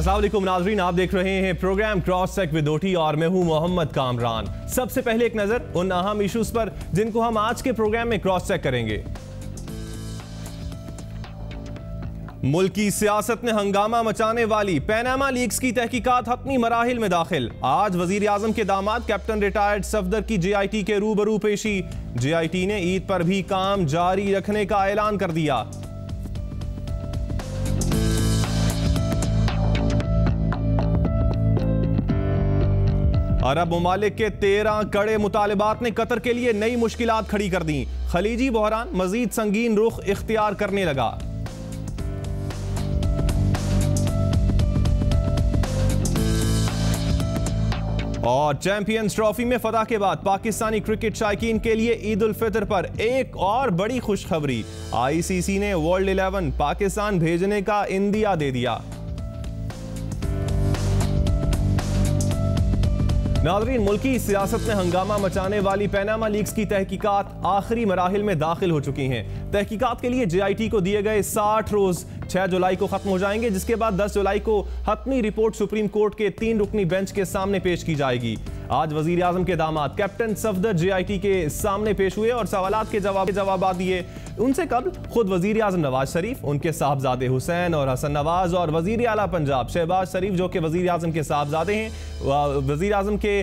अस्सलाम वालेकुम नाज़रीन, आप देख रहे हैं प्रोग्राम क्रॉस चेक विद ओटी और मैं हूं मोहम्मद कामरान। सबसे पहले एक नजर उन अहम इश्यूज पर जिनको हम आज के प्रोग्राम में क्रॉस चेक करेंगे। मुल्क की सियासत में हंगामा मचाने वाली पैनामा लीक्स की तहकीकात हतमी मराहिल में दाखिल। आज वजीर आजम के दामाद कैप्टन रिटायर्ड सफदर की JIT के रूबरू पेशी। JIT ने ईद पर भी काम जारी रखने का ऐलान कर दिया। अरब ममालिक के 13 कड़े मुतालिबात ने कतर के लिए नई मुश्किलात खड़ी कर दी। खलीजी बहरान मजीद संगीन रुख इख्तियार करने लगा। और चैंपियंस ट्रॉफी में फतह के बाद पाकिस्तानी क्रिकेट शायकीन के लिए ईद उल फितर पर एक और बड़ी खुशखबरी। ICC ने वर्ल्ड 11 पाकिस्तान भेजने का इंदिया दे दिया। नाज़रीन, मुल्की सियासत में हंगामा मचाने वाली पैनामा लीक्स की तहकीकात आखिरी मराहिल में दाखिल हो चुकी हैं। तहकीकात के लिए JIT को दिए गए 60 रोज 6 जुलाई को खत्म हो जाएंगे, जिसके बाद 10 जुलाई को हतमी रिपोर्ट सुप्रीम कोर्ट के 3 रुकनी बेंच के सामने पेश की जाएगी। आज वजीर आजम के दामाद कैप्टन सफदर JIT के सामने पेश हुए और सवालात के जवाब दिए। उनसे कबल खुद वजीर आजम नवाज शरीफ, उनके साहबजादे हुसैन और हसन नवाज और वजीर आला पंजाब शहबाज शरीफ, जो कि वजीर आजम के साहबजादे हैं, वजीर आजम के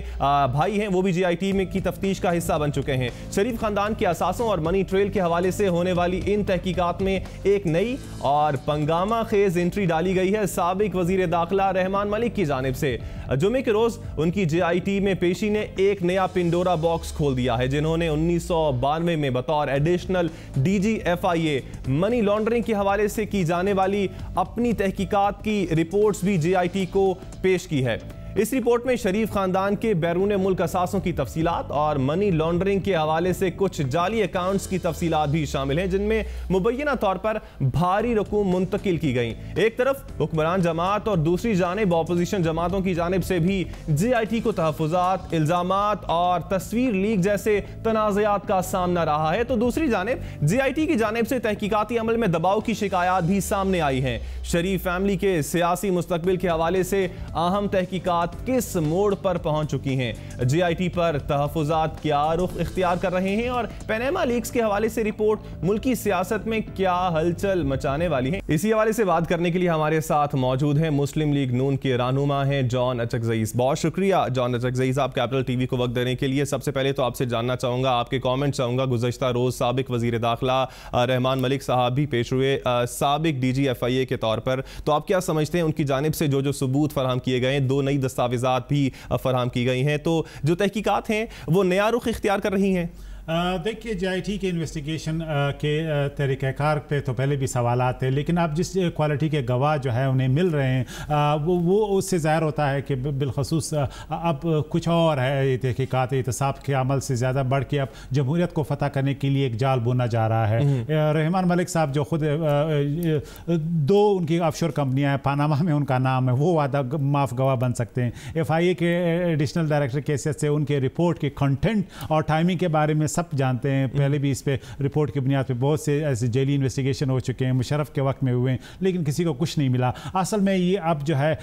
भाई हैं, वो भी JIT में की तफ्तीश का हिस्सा बन चुके हैं। शरीफ खानदान के असासों और मनी ट्रेल के हवाले से होने वाली इन तहकीकात में एक नई और पंगामा खेज एंट्री डाली गई है साबिक वजीर दाखिला रहमान मलिक की जानिब से। जुमे के रोज उनकी JIT में पेशी ने एक नया पिंडोरा बॉक्स खोल दिया है, जिन्होंने 1992 में बतौर additional DG FIA money laundering के हवाले से की जाने वाली अपनी तहकीकात की रिपोर्ट्स भी JIT को पेश की है। इस रिपोर्ट में शरीफ खानदान के बैरून मुल्क असासों की तफसीलात और मनी लॉन्ड्रिंग के हवाले से कुछ जाली अकाउंट्स की तफसीलात भी शामिल हैं, जिनमें मुबैना तौर पर भारी रकूम मुंतकिल की गई। एक तरफ हुक्मरान जमात और दूसरी जानिब ऑपोजिशन जमातों की जानिब से भी JIT को तहफ़्फ़ुज़ात, इल्ज़ामात और तस्वीर लीक जैसे तनाज़ात का सामना रहा है, तो दूसरी जानिब JIT की जानिब से तहकीकाती अमल में दबाव की शिकायत भी सामने आई हैं। शरीफ फैमिली के सियासी मुस्तकबिल के हवाले से अहम तहकीकात किस मोड़ पर पहुंच चुकी हैं, JIT पर तहफ़्फ़ुज़ात क्या रुख इख्तियार कर रहे हैं और पैनामा लीक्स के हवाले से रिपोर्ट मुल्की सियासत में क्या हलचल मचाने वाली है। इसी हवाले से बात करने के लिए हमारे साथ मौजूद हैं मुस्लिम लीग नून के रहनुमा हैं जॉन अचकज़ई। बहुत शुक्रिया जॉन अचकज़ई साहब, कैपिटल TV को वक्त देने के लिए। सबसे पहले तो आपसे जानना चाहूँगा, आपके कॉमेंट चाहूँगा। गुज़श्ता रोज़ साबिक वज़ीर दाखिला रहमान मलिक साहब भी पेश हुए साबिक DG FIA के तौर पर, तो आप क्या समझते हैं उनकी जानिब से जो सबूत फराहम किए गए हैं, 2 नई दस्तावेज़ात भी फराहम की गई हैं, तो जो तहकीकात हैं वो नया रुख इख्तियार कर रही हैं? देखिए, JIT के इन्वेस्टिगेशन के तरीक़ाकार पे तो पहले भी सवालात थे, लेकिन अब जिस क्वालिटी के गवाह जो है उन्हें मिल रहे हैं वो उससे ज़ाहिर होता है कि बिलखसूस अब कुछ और है। ये तहकीकात एहतसाब के अमल से ज़्यादा बढ़ के अब जमहूरियत को फ़तह करने के लिए एक जाल बुना जा रहा है। रहमान मलिक साहब जो खुद 2 उनकी ऑफशोर कंपनियाँ हैं, पानामा में उनका नाम है, वो वादा माफ़ गवाह बन सकते हैं। FIA के एडिशनल डायरेक्टर की हैसियत से उनके रिपोर्ट के कंटेंट और टाइमिंग के बारे में सब जानते हैं। पहले भी इस पे रिपोर्ट की बुनियाद पे बहुत से ऐसे जेली इन्वेस्टिगेशन हो चुके हैं, मुशर्रफ के वक्त में हुए हैं, लेकिन किसी को कुछ नहीं मिला। असल में ये अब जो है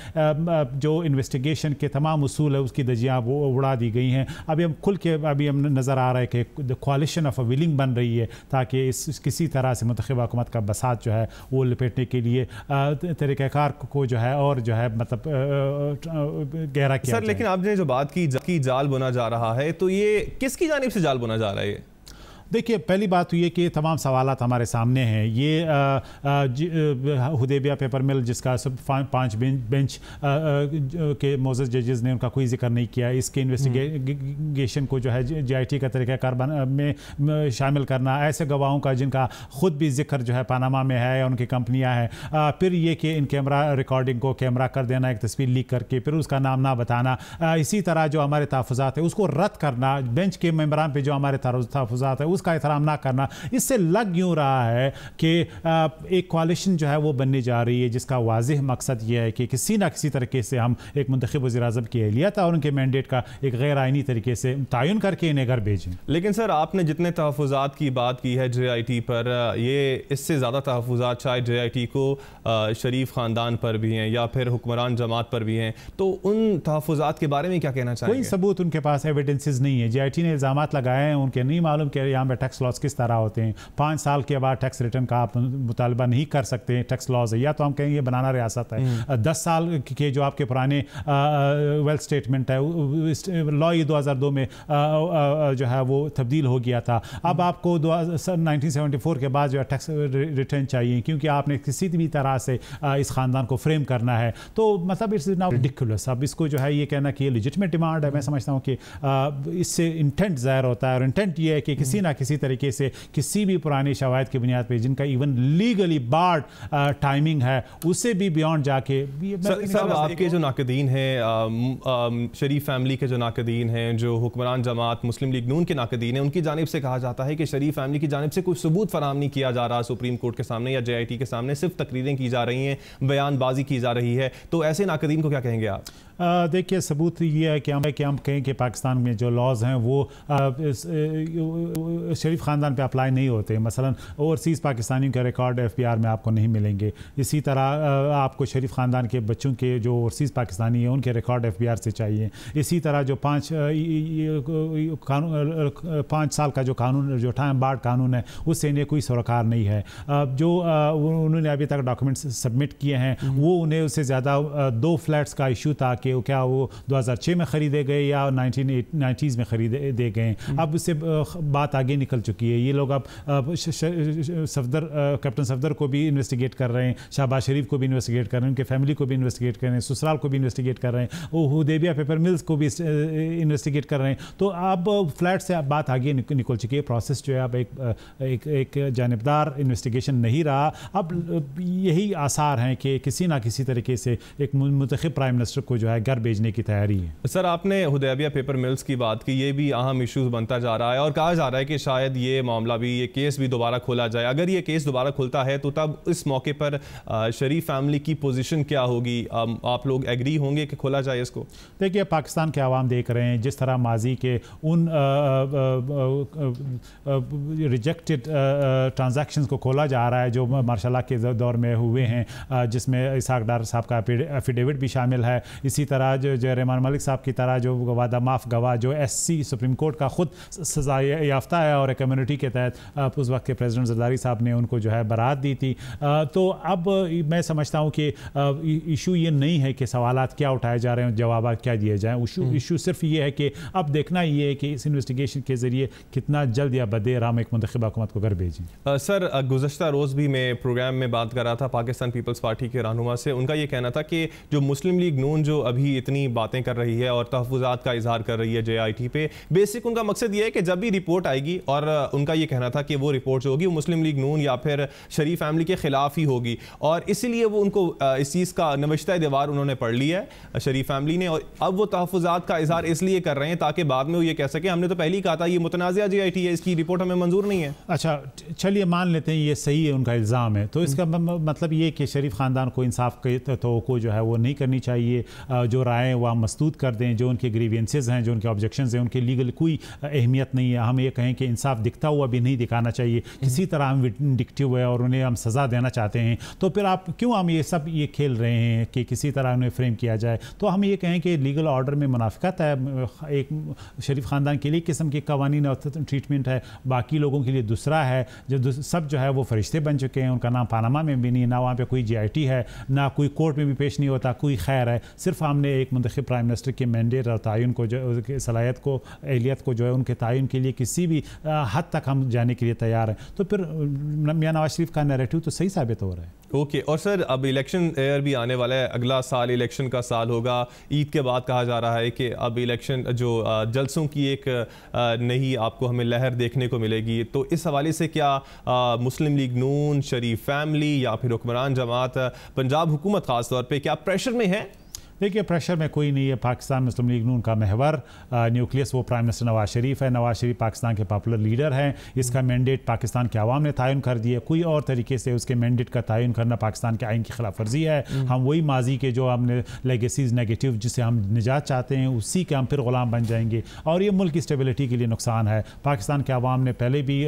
जो इन्वेस्टिगेशन के तमाम उसूल है उसकी दजियाँ वो उड़ा दी गई हैं। अभी हम खुल के अभी हम नज़र आ रहा है कि the collision of a willing बन रही है ताकि इस किसी तरह से मुंतखबा हुकूमत का बसात जो है वो लपेटने के लिए तरीक़ाकार को जो है और जो है मतलब गहरा किया सर। लेकिन आपने जो बात की जाल बुना जा रहा है, तो ये किसकी जानिब से जाल बुना जा रहा है? देखिए, पहली बात तो ये कि तमाम सवालात हमारे सामने हैं। ये हुदैबिया पेपर मिल जिसका सब 5 बेंच के मोअज़्ज़ज़ जजेस ने उनका कोई जिक्र नहीं किया, इसके इन्वेस्टिगेशन को जो है JIT का तरीक़ाकार में शामिल करना, ऐसे गवाहों का जिनका ख़ुद भी जिक्र जो है पानामा में है या उनकी कंपनियाँ हैं, फिर ये कि इन कैमरा रिकॉर्डिंग को कैमरा कर देना, एक तस्वीर लीक करके फिर उसका नाम ना बताना, इसी तरह जो हमारे तहफ़्फ़ुज़ात है उसको रद्द करना, बेंच के मेंबरान पे जो हमारे तहफ़्फ़ुज़ात है उसका एहतराम ना करना, इससे लग यूँ रहा है कि एक कोalition जो है वो बनने जा रही है जिसका वाज़ेह मकसद ये है कि किसी ना किसी तरीके से हम एक मुंतखब वज़ीर-ए-आज़म की एहलियत और उनके मैंडेट का एक गैर आइनी तरीके से तयन करके इन्हें घर भेजें। लेकिन सर आपने जितने तहफ़्फ़ुज़ात की बात की है JIT पर, ये इससे ज़्यादा तहफ़्फ़ुज़ात शायद JIT को शरीफ ख़ानदान पर भी हैं या फिर हुक्मरान जमात पर भी हैं, तो उन तहफ़्फ़ुज़ात के बारे में क्या कहना चाहेंगे? कोई सबूत उनके पास एविडेंसेस नहीं है। JIT ने इल्ज़ामात लगाए हैं, उनके नहीं मालूम कि यहाँ पे टैक्स लॉस किस तरह होते हैं। 5 साल के बाद टैक्स रिटर्न का आप मुतालबा नहीं कर सकते, टैक्स लॉस है, या तो हम कहेंगे बनाना रियासत है। 10 साल के जो आपके पुराने वेल्थ स्टेटमेंट है, लॉ 2002 में जो है वो तब्दील हो गया था। अब आपको 1974 के बाद जो है टैक्स रिटर्न चाहिए, क्योंकि आपने किसी भी तरह से इस ख़ानदान को फ्रेम करना है। तो मतलब इट्स नाउ रिडिकुलस। अब इसको जो है ये कहना कि ये लेजिटिमेट डिमांड है, मैं समझता हूँ कि इससे इंटेंट ज़ाहिर होता है, और इंटेंट ये है कि किसी ना किसी तरीके से किसी भी पुरानी शवाहिद की बुनियाद पर जिनका इवन लीगली बार्ड टाइमिंग है उससे भी बियॉन्ड जाके सर आपके जो नाकदीन हैं, शरीफ फैमिली के जो नाकदीन हैं, जो हुक्मरान जमात मुस्लिम लीग नून के नाकदीन हैं, उनकी जानिब से कहा जाता है कि शरीफ फैमिली की जानिब से कोई सबूत फराहम नहीं किया जा रहा सुप्रीम कोर्ट के सामने या JIT के सामने, सिर्फ तकरीरें की जा रही हैं, बयानबाजी की जा रही है। तो ऐसे नाकदीन को क्या कहेंगे आप? देखिए, सबूत ये है कि हम कहें कि पाकिस्तान में जो लॉज हैं वो शरीफ ख़ानदान पे अप्लाई नहीं होते। मसलन ओवरसीज़ पाकिस्तानियों के रिकॉर्ड FBR में आपको नहीं मिलेंगे। इसी तरह आपको शरीफ ख़ानदान के बच्चों के जो ओवरसीज़ पाकिस्तानी हैं उनके रिकॉर्ड FBR से चाहिए। इसी तरह जो 5 साल का जो कानून, जो टाइम बार्ड कानून है, उससे इन्हें कोई सरोकार नहीं है। जो उन्होंने अभी तक डॉक्यूमेंट्स सबमिट किए हैं वो उन्हें उससे ज़्यादा 2 फ्लैट्स का इशू था कि क्या वो 2006 में ख़रीदे गए या 1990s में ख़रीदे गए। अब उससे बात आगे निकल चुकी है। ये लोग अब कैप्टन सफदर को भी इन्वेस्टिगेट कर रहे हैं, शहबाज शरीफ को भी इन्वेस्टिगेट कर रहे हैं, उनके फैमिली को भी इन्वेस्टिगेट कर रहे हैं, ससुराल को भी इन्वेस्टिगेट कर रहे हैं, हुदैबिया पेपर मिल्स को भी इन्वेस्टिगेट कर रहे हैं। तो अब फ्लैट से बात आगे निकल चुकी है। प्रोसेस जो है अब एक जानबदार इन्वेस्टिगेशन नहीं रहा। अब यही आसार हैं कि किसी ना किसी तरीके से एक मुंतखब प्राइम मिनिस्टर को जो है घर भेजने की तैयारी है। सर आपने हुदैबिया पेपर मिल्स की बात की, ये भी अहम इशूज़ बनता जा रहा है और कहा जा रहा है कि शायद ये मामला भी, ये केस भी दोबारा खोला जाए। अगर ये केस दोबारा खुलता है तो तब इस मौके पर शरीफ फैमिली की पोजीशन क्या होगी? आप लोग एग्री होंगे कि खोला जाए इसको? देखिए, पाकिस्तान के आवाम देख रहे हैं जिस तरह माजी के उन रिजेक्टेड ट्रांजैक्शंस को खोला जा रहा है जो मार्शल लॉ के दौर में हुए हैं, जिसमें इसहाक डार साहब का एफिडेविट भी शामिल है। इसी तरह जो रहमान मलिक साहब की तरह जो वादा माफ गवाह जो SC सुप्रीम कोर्ट का खुद सजा याफ्ता है और कम्युनिटी के तहत उस वक्त के प्रेसिडेंट जरदारी साहब ने उनको जो है बरात दी थी। तो अब मैं समझता हूँ कि इशू ये नहीं है कि सवालात क्या उठाए जा रहे हैं, जवाब क्या दिए जाएँ। इशू सिर्फ ये है कि अब देखना ये है कि इस इन्वेस्टिगेशन के ज़रिए कितना जल्द या बदेर हम एक मुंतखब हुकूमत को घर भेजें। सर गुज़श्ता रोज़ भी मैं प्रोग्राम में बात कर रहा था पाकिस्तान पीपल्स पार्टी के रहनुमा से, उनका ये कहना था कि जो मुस्लिम लीग नून जो अभी इतनी बातें कर रही है और तहफ़्फ़ुज़ात का इजहार कर रही है JIT पे, बेसिक उनका मकसद ये है कि जब भी रिपोर्ट आएगी, और उनका ये कहना था कि वो रिपोर्ट जो होगी वो मुस्लिम लीग नून या फिर शरीफ फैमिली के ख़िलाफ़ ही होगी, और इसीलिए वो उनको इस चीज़ का नविश्ता दीवार उन्होंने पढ़ लिया है शरीफ फैमिली ने, और अब वो तहफ़्फ़ुज़ात का इजहार इसलिए कर रहे हैं ताकि बाद में वो ये कह सके हमने तो पहले ही कहा था ये मुतनाज़िया JIT है, इसकी रिपोर्ट हमें मंजूर नहीं है। अच्छा, चलिए मान लेते हैं ये सही है, उनका इल्ज़ाम है, तो इसका मतलब ये कि शरीफ ख़ानदान को इंसाफ के तो जो है वो नहीं करनी चाहिए। जो राय वो मस्तूद कर दें, जो उनके ग्रीवियंसेस हैं, जो उनके ऑब्जेक्शंस हैं, उनके लीगल कोई अहमियत नहीं है। हम ये कहें कि इंसाफ दिखता हुआ भी नहीं दिखाना चाहिए, किसी तरह हम विंडिक्टिव है और उन्हें हम सज़ा देना चाहते हैं, तो फिर आप क्यों हम ये सब ये खेल रहे हैं कि किसी तरह उन्हें फ्रेम किया जाए? तो हम ये कहें कि लीगल ऑर्डर में मुनाफिकत है, एक शरीफ ख़ानदान के लिए किस्म के कवानीन और ट्रीटमेंट है, बाकी लोगों के लिए दूसरा है। जो सब जो है वो फरिश्ते बन चुके हैं, उनका नाम पानामा में भी नहीं, ना वहाँ पर कोई JIT है, ना कोई कोर्ट में भी पेश नहीं होता, कोई खैर है। सिर्फ हमने एक मुंतखब प्राइम मिनिस्टर के मैंडेट और तयन को, जो सलाहियत को, एहलियत को जो है उनके तयन के लिए किसी भी हद तक हम जाने के लिए तैयार हैं, तो फिर मियां नवाज शरीफ का नैरेटिव तो सही साबित हो रहा है। ओके और सर अब इलेक्शन ईयर भी आने वाला है, अगला साल इलेक्शन का साल होगा। ईद के बाद कहा जा रहा है कि अब इलेक्शन जो जलसों की एक नई आपको हमें लहर देखने को मिलेगी, तो इस हवाले से क्या मुस्लिम लीग नून, शरीफ फैमिली या फिर हुक्मरान जमात, पंजाब हुकूमत ख़ास तौर पे क्या प्रेशर में है? देखिए प्रेशर में कोई नहीं है। पाकिस्तान मुस्लिम लीग नून का महवर न्यूक्लियस वो प्राइम मिनिस्टर नवाज शरीफ है। नवाज शरीफ पाकिस्तान के पॉपुलर लीडर हैं। इसका मैंडेट पाकिस्तान के आवाम ने तयन कर दिया। कोई और तरीके से उसके मैंडेट का तयन करना पाकिस्तान के आइन की खिलाफ वर्जी है। हम वही माजी के जो हमने लेगेसीज नेगेटिव जिसे हम निजात चाहते हैं उसी के हम फिर गुलाम बन जाएंगे और ये मुल्क की स्टेबिलिटी के लिए नुकसान है। पाकिस्तान के आवाम ने पहले भी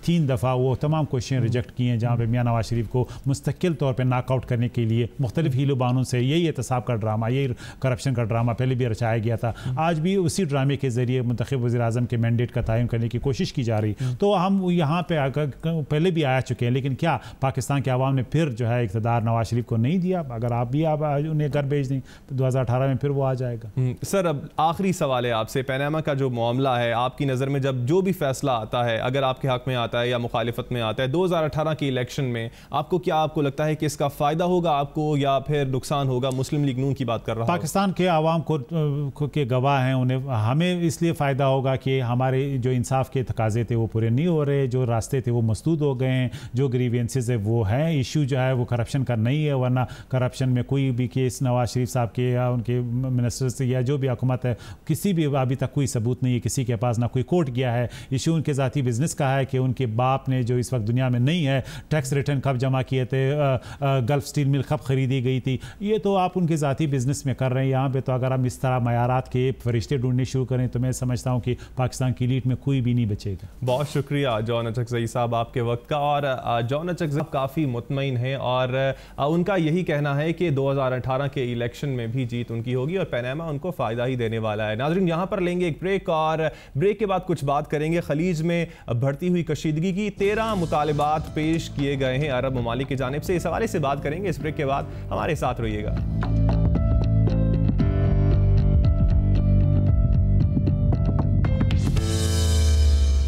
3 दफ़ा वो तमाम कोशिशें रिजेक्ट की हैं जहाँ पे मियाँ नवाज शरीफ को मुस्तकिल तौर पर नाकआउट करने के लिए मुख्तलिफ हीलो बानों से यही एहतसाब का ड्रामा, यही करप्शन का ड्रामा पहले भी रचाया गया था। आज भी उसी ड्रामे के ज़रिए मुंतखब वज़ीर-ए-आज़म के मैंडेट का तयन करने की कोशिश की जा रही। तो हम यहाँ पे पहले भी आ चुके हैं, लेकिन क्या पाकिस्तान के आवाम ने फिर जो है इक़्तिदार नवाज शरीफ को नहीं दिया? अगर आप उन्हें घर भेज दें तो 2018 में फिर वो आ जाएगा। सर अब आखिरी सवाल है आपसे, पनामा का जो मामला है आपकी नज़र में जब जो भी फैसला आता है, अगर आपके हक में आता है या मुखालिफत में आता है, 2018 की इलेक्शन में आपको लगता है कि इसका फ़ायदा होगा आपको या फिर नुकसान होगा? मुस्लिम लीग नून की बात कर रहा हूं। पाकिस्तान के आवाम को के गवाह हैं, उन्हें हमें इसलिए फ़ायदा होगा कि हमारे जो इंसाफ के तकाजे थे वो पूरे नहीं हो रहे, जो रास्ते थे वो मसदूद हो गए हैं, जो ग्रीवेंसेस है वो हैं। इशू जो है वो करप्शन का नहीं है, वरना करप्शन में कोई भी केस नवाज शरीफ साहब के या उनके मिनिस्टर से या जो भी हुकूमत है किसी भी अभी तक कोई सबूत नहीं है किसी के पास, ना कोई कोर्ट गया है। इशू उनके ज़ाती बिजनेस का है कि उनके बाप ने जो इस वक्त दुनिया में नहीं है टैक्स रिटर्न कब जमा किए थे, गल्फ स्टील मिल कब खरीदी गई थी, ये तो आप उनके ज़ाती बिजनेस में कर रहे हैं। यहाँ पे तो अगर हम इस तरह मयारात के फरिश्ते ढूंढने शुरू करें तो मैं समझता हूँ कि पाकिस्तान की लीड में कोई भी नहीं बचेगा। बहुत शुक्रिया जॉन अचकज़ई साहब आपके वक्त का। और जॉन अचकज़ई काफ़ी मुतमईन हैं और उनका यही कहना है कि 2018 के इलेक्शन में भी जीत उनकी होगी और पनामा उनको फ़ायदा ही देने वाला है। नाज़रीन यहाँ पर लेंगे एक ब्रेक और ब्रेक के बाद कुछ बात करेंगे खलीज में बढ़ती हुई कशीदगी की। 13 मुतालिबात पेश किए गए हैं अरब ममालिक की जानिब से, इस हवाले से बात करेंगे इस ब्रेक के बाद। हमारे साथ रहिएगा।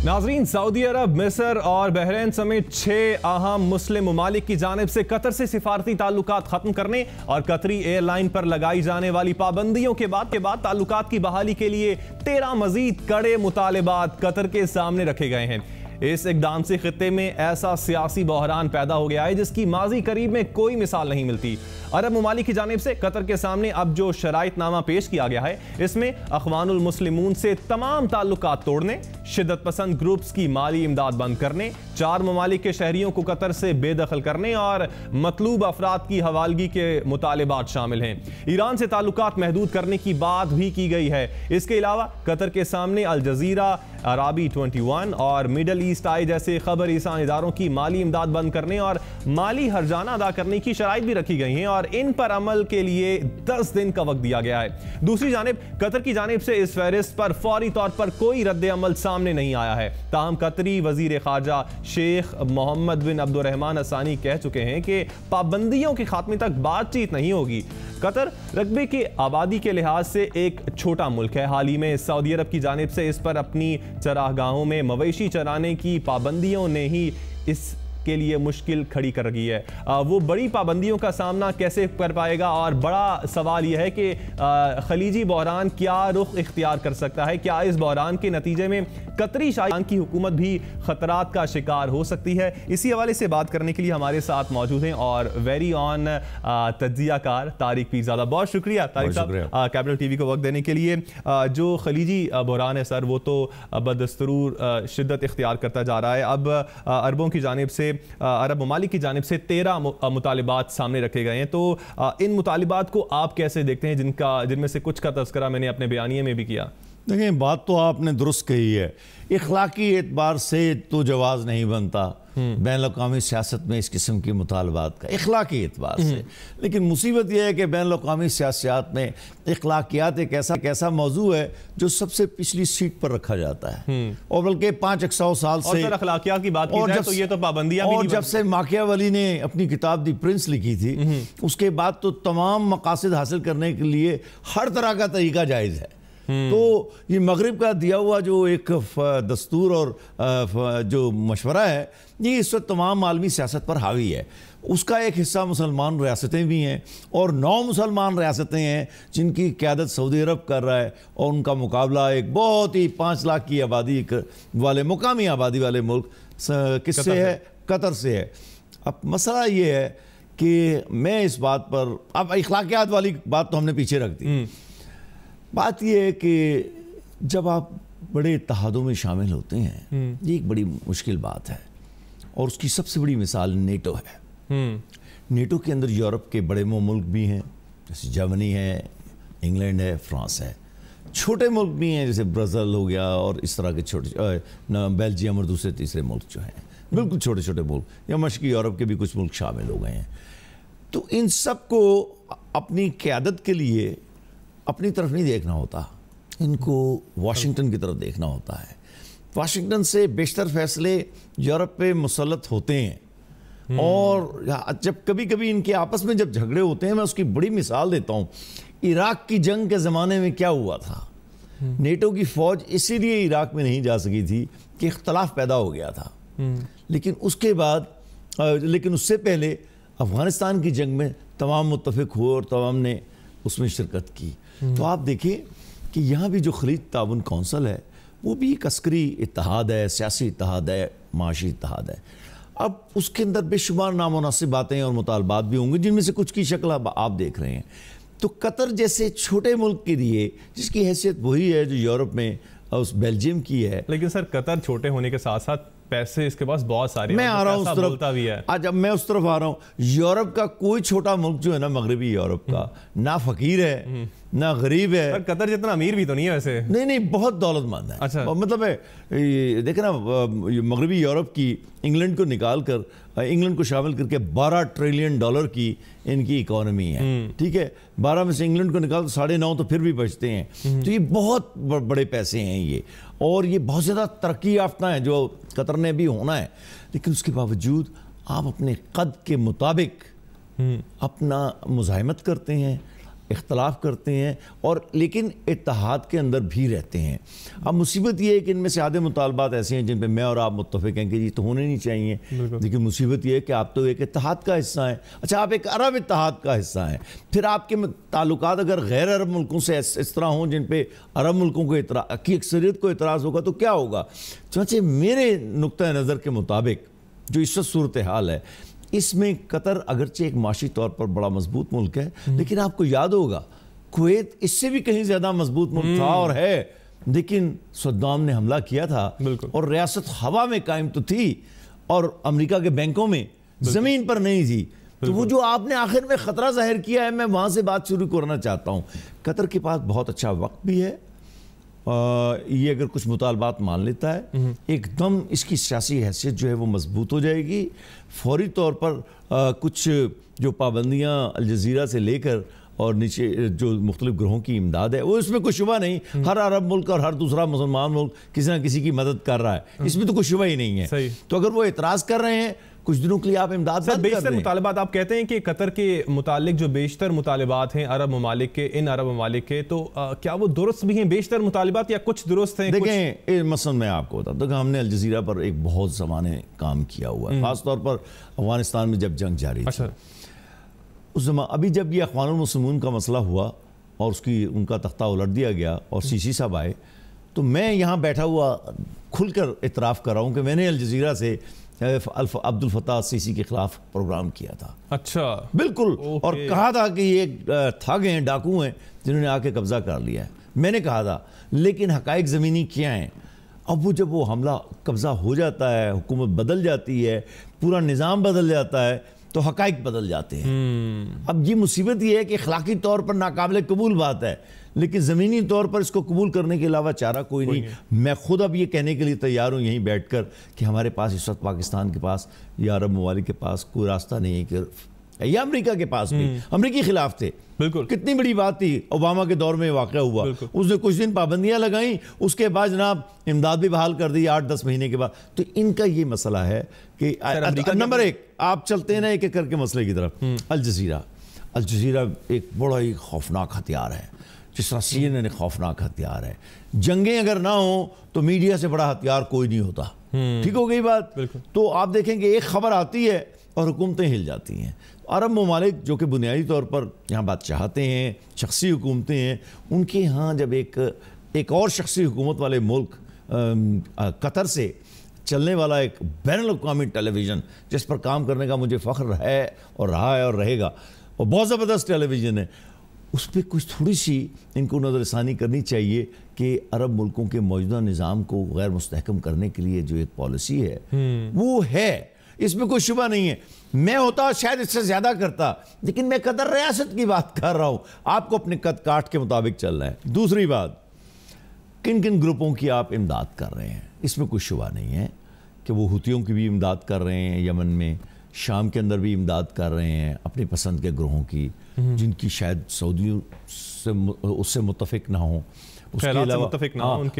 नाज़रीन, सऊदी अरब, मिस्र और बहरीन समेत 6 अहम मुस्लिम ममालिक की जानिब से कतर से सिफारती ताल्लुकात खत्म करने और कतरी एयरलाइन पर लगाई जाने वाली पाबंदियों के बाद ताल्लुकात की बहाली के लिए 13 मजीद कड़े मुतालिबात कतर के सामने रखे गए हैं। इस इक़दाम से खित्ते में ऐसा सियासी बहरान पैदा हो गया है जिसकी माजी करीब में कोई मिसाल नहीं मिलती। अरब ममालिक की जानिब से कतर के सामने अब जो शराइतनामा पेश किया गया है इसमें अख़वानुल मुस्लिमून से तमाम ताल्लुकात तोड़ने, शिद्दत पसंद ग्रुप्स की माली इमदाद बंद करने, 4 ममालिक के शहरियों को कतर से बेदखल करने और मतलूब अफराद की हवालगी के मुतालिबात शामिल हैं। ईरान से ताल्लुकात महदूद करने की बात भी की गई है। इसके अलावा कतर के सामने अल जज़ीरा, अराबी 21 और मिडल ईस्ट आई जैसे खबर रसान इदारों की माली इमदाद बंद करने और माली हर्जाना अदा करने की शराइत भी रखी गई हैं और इन पर अमल के लिए 10 दिन का वक्त दिया गया है। दूसरी जानिब कतर की जानिब से इस फहरिस्त पर फौरी तौर पर कोई रद्द अमल सामने नहीं आया है। ताहम कतरी वजीर खारजा शेख मोहम्मद बिन अब्दुर्रहमान असानी कह चुके हैं कि पाबंदियों के खात्मे तक बातचीत नहीं होगी। कतर रकबे की आबादी के लिहाज से एक छोटा मुल्क है। हाल ही में सऊदी अरब की जानिब से इस पर अपनी चरागाहों में मवेशी चराने की पाबंदियों ने ही इस के लिए मुश्किल खड़ी कर रही है। वो बड़ी पाबंदियों का सामना कैसे कर पाएगा और बड़ा सवाल यह है कि खलीजी बहरान क्या रुख इख्तियार कर सकता है? क्या इस बहरान के नतीजे में कतरी शाही की हुकूमत भी खतरात का शिकार हो सकती है? इसी हवाले से बात करने के लिए हमारे साथ मौजूद हैं और वेरी ऑन तज्जियाकार तारिक पीरज़ादा। बहुत शुक्रिया तारिक साहब कैपिटल टीवी को वक्त देने के लिए। जो खलीजी बहरान है सर वो तो बदस्तूर शिद्दत इख्तियार करता जा रहा है। अब अरबों की जानिब से अरब ममालिक की जानिब से 13 मुतालिबात सामने रखे गए हैं। तो इन मुतालिबात को आप कैसे देखते हैं जिनमें से कुछ का तज़किरा मैंने अपने बयानिए में भी किया? देखिए बात तो आपने दुरुस्त कही है। इखलाकी एतबार से तो जवाज़ नहीं बनता बैन-उल-अक़वामी सियासत में इस किस्म की मुतालबात का इखलाकी एतबार से, लेकिन मुसीबत यह है कि बैन-उल-अक़वामी सियासत में इखलाकियात एक ऐसा मौजू है जो सबसे पिछली सीट पर रखा जाता है और बल्कि 500 साल से अखलाकियात की बात की जाए तो ये तो पाबंदियां भी और जब से माकियावेली ने अपनी किताब दी प्रिंस लिखी थी उसके बाद तो तमाम मकासद हासिल करने के लिए हर तरह का तरीका जायज़ है। तो ये मगरिब का दिया हुआ जो एक दस्तूर और जो मशवरा है ये इस वक्त तमाम आलमी सियासत पर हावी है। उसका एक हिस्सा मुसलमान रियासतें भी हैं और 9 मुसलमान रियासतें हैं जिनकी क़यादत सऊदी अरब कर रहा है और उनका मुकाबला एक बहुत ही 5 लाख की आबादी वाले मुकामी आबादी वाले मुल्क किससे है? कतर से है। अब मसला ये है کہ میں اس بات پر اب اخلاقیات والی بات تو ہم نے پیچھے رکھ دی. بات یہ ہے کہ جب آپ بڑے اتحادوں میں شامل ہوتے ہیں یہ ایک بڑی مشکل بات ہے, اور اس کی سب سے بڑی مثال نیٹو ہے. نیٹو کے اندر یورپ کے بڑے ملک بھی ہیں جیسے جرمنی ہے, انگلینڈ ہے, فرانس ہے. چھوٹے ملک بھی ہیں جیسے برازیل ہو گیا اور اس طرح کے چھوٹے بیلجیم اور دوسرے تیسرے ملک جو ہیں بالکل چھوٹے چھوٹے ملک, یا مشرقی یورپ کے بھی کچھ ملک شامل ہو گئے ہیں. تو ان سب کو اپنی قیادت کے لیے اپنی طرف نہیں دیکھنا ہوتا, ان کو واشنگٹن کی طرف دیکھنا ہوتا ہے. واشنگٹن سے بیشتر فیصلے یورپ پہ مسلط ہوتے ہیں, اور جب کبھی کبھی ان کے آپس میں جب جھگڑے ہوتے ہیں, میں اس کی بڑی مثال دیتا ہوں. عراق کی جنگ کے زمانے میں کیا ہوا تھا, نیٹو کی فوج اسی لیے عراق میں نہیں جا سکی تھی کہ اختلاف پیدا ہو گیا تھا. لیکن اس کے بعد لیکن اس سے پہلے افغانستان کی جنگ میں تمام متفق ہوئے اور تمام نے اس میں شرکت کی. تو آپ دیکھیں کہ یہاں بھی جو خلیج تعاون کونسل ہے وہ بھی ایک عسکری اتحاد ہے, سیاسی اتحاد ہے, معاشی اتحاد ہے. اب اس کے اندر بے شمار نامناسب باتیں اور مطالبات بھی ہوں گے جن میں سے کچھ کی شکل آپ دیکھ رہے ہیں. تو قطر جیسے چھوٹے ملک کے لیے جس کی حیثیت وہی ہے جو یورپ میں اس بیلجیم کی ہے. لیکن سر قطر چھوٹے ہونے کے ساتھ ساتھ پیسے اس کے پاس بہت سارے, میں آ رہا ہوں اس طرف, آج اب میں اس طرف آ رہا ہوں. یورپ کا کوئی چھوٹا ملک جو ہے نا, مغربی یورپ کا, نہ فقیر ہے نہ غریب ہے. قطر جتنا امیر بھی تو نہیں ہے ویسے. نہیں, بہت دولت مند ہے. مطلب ہے دیکھیں نا, مغربی یورپ کی انگلینڈ کو نکال کر, انگلینڈ کو شامل کر کے $12 ٹریلین کی ان کی اکانومی ہے. ٹھیک ہے, 12 میں سے انگلینڈ کو نکال تو 9.5 تو پھر بھی بچتے ہیں. تو یہ بہت بڑے پیسے ہیں یہ, اور یہ بہت زیادہ ترقی یافتہ ہیں جو قطر نے بھی ہونا ہے. لیکن اس کے باوجود آپ اپنے قد کے مطابق اپنا مزاحمت کرتے ہیں, اختلاف کرتے ہیں, اور لیکن اتحاد کے اندر بھی رہتے ہیں. اب مصیبت یہ ہے کہ ان میں سے آدھے مطالبات ایسے ہیں جن پہ میں اور آپ متفق ہیں کہ یہ تو ہونے نہیں چاہیے, لیکن مصیبت یہ ہے کہ آپ تو ایک اتحاد کا حصہ ہیں. اچھا, آپ ایک عرب اتحاد کا حصہ ہیں, پھر آپ کے تعلقات اگر غیر عرب ملکوں سے اس طرح ہوں جن پہ عرب ملکوں کو کی اکثریت کو اعتراض ہوگا تو کیا ہوگا. چنانچہ میرے نقطۂ نظر کے مطابق جو اس وقت صورتحال ہے, اس میں قطر اگرچہ ایک معاشی طور پر بڑا مضبوط ملک ہے, لیکن آپ کو یاد ہوگا کویت اس سے بھی کہیں زیادہ مضبوط ملک تھا اور ہے, لیکن صدام نے حملہ کیا تھا اور ریاست ہوا میں قائم تو تھی اور امریکہ کے بینکوں میں زمین پر نہیں تھی. تو وہ جو آپ نے آخر میں خطرہ ظاہر کیا ہے, میں وہاں سے بات شروع کرنا چاہتا ہوں. قطر کے پاس بہت اچھا وقت بھی ہے, یہ اگر کچھ مطالبات مان لیتا ہے ایک دم اس کی سیاسی حیثیت جو ہے وہ مضبوط ہو جائے گی. فوری طور پر کچھ جو پابندیاں الجزیرہ سے لے کر اور نیچے جو مختلف گروہوں کی امداد ہے, وہ اس میں کوئی شبہ نہیں. ہر عرب ملک اور ہر دوسرا مسلمان ملک کسی نہ کسی کی مدد کر رہا ہے, اس میں تو کوئی شبہ ہی نہیں ہے. تو اگر وہ اعتراض کر رہے ہیں کچھ دنوں کے لیے آپ امداد بند کر دیں. بیشتر مطالبات آپ کہتے ہیں کہ قطر کے متعلق جو بیشتر مطالبات ہیں عرب ممالک کے, ان عرب ممالک کے, تو کیا وہ درست بھی ہیں بیشتر مطالبات یا کچھ درست ہیں؟ دیکھیں مثلا میں آپ کو بتاتا ہوں کہ ہم نے الجزیرہ پر ایک بہت زمانے کام کیا ہوا ہے, خاص طور پر افغانستان میں جب جنگ جاری تھی. اس زمان ابھی جب یہ اخوان المسلمون کا مسئلہ ہوا اور ان کا تختہ الٹ دیا گیا اور سیسی صاحب آئے, تو میں یہاں بیٹھا ہوا کھل کر اعتراف کر رہا ہوں کہ میں نے الجزیرہ سے عبد الفتاح سیسی کے خلاف پروگرام کیا تھا. اچھا, بالکل, اور کہا تھا کہ یہ ٹھگ ہیں, ڈاکو ہیں جنہوں نے آ کے قبضہ کر لیا ہے. میں نے کہا تھا, لیکن حقائق زمینی کیا ہیں؟ اب وہ جب وہ حملہ قبضہ ہو جاتا ہے, حکومت بدل جاتی ہے, پورا نظام بدل جاتا ہے, تو حقائق بدل جاتے ہیں. اب یہ مصیبت یہ ہے کہ اخلاقی طور پر ناقابل قبول بات ہے, لیکن زمینی طور پر اس کو قبول کرنے کے علاوہ چارہ کوئی نہیں. میں خود اب یہ کہنے کے لیے تیار ہوں یہیں بیٹھ کر کہ ہمارے پاس اس وقت پاکستان کے پاس یا عرب ممالک کے پاس کوئی راستہ نہیں ہے کہ, یا امریکہ کے پاس بھی, امریکی خلاف تھے. بالکل, کتنی بڑی بات تھی, اوباما کے دور میں واقعہ ہوا, اس نے کچھ دن پابندیاں لگائیں, اس کے بعد جناب امداد بھی بحال کر دی 8-10 مہینے کے بعد. تو ان کا یہ مسئلہ ہے کہ نمبر 1 آپ چلتے ہیں نا ایک ایک کر کے مسئلے کی طرف. الجزیرہ ایک بڑا ہی خوفناک ہتھیار ہے, جس طرح CNN خوفناک ہتھیار ہے. جنگیں اگر نہ ہوں تو میڈیا سے بڑا ہتھیار کوئی نہیں ہوتا. ٹھیک ہو گئی بات. تو آپ دیکھیں کہ ایک خبر آتی ہے اور حکومتیں ہل جاتی ہیں. عرب ممالک جو کہ بنیادی طور پر یہاں بادشاہتیں ہیں, شخصی حکومتیں ہیں, ان کے ہاں جب ایک اور شخصی حکومت والے ملک قطر سے چلنے والا ایک بین الاقوامی ٹیلی ویژن جس پر کام کرنے کا مجھے فخر ہے اور رہا ہے اور رہے گا، اور بہت زبردست ٹیلی ویژن ہے، اس پہ کچھ تھوڑی سی ان کو نظر ثانی کرنی چاہیے کہ عرب ملکوں کے موجودہ نظام کو غیر مستحکم کرنے کے لیے جو ایک پالیسی ہے وہ ہے، اس میں کوئی شبہ نہیں ہے۔ میں ہوتا شاید اس سے زیادہ کرتا، لیکن میں قطر ریاست کی بات کر رہا ہوں، آپ کو اپنے قد کاٹ کے مطابق چلنا ہے۔ دوسری بات، کن کن گروپوں کی آپ امداد کر رہے ہیں، اس میں کوئی شبہ نہیں ہے کہ وہ حوثیوں کی بھی امداد کر رہے ہیں یمن میں، شام کے اندر بھی امداد کر رہے ہیں اپنی پسند کے گروہوں کی، جن کی شاید سعودیوں سے اس سے متفق نہ ہوں، اس کے علاوہ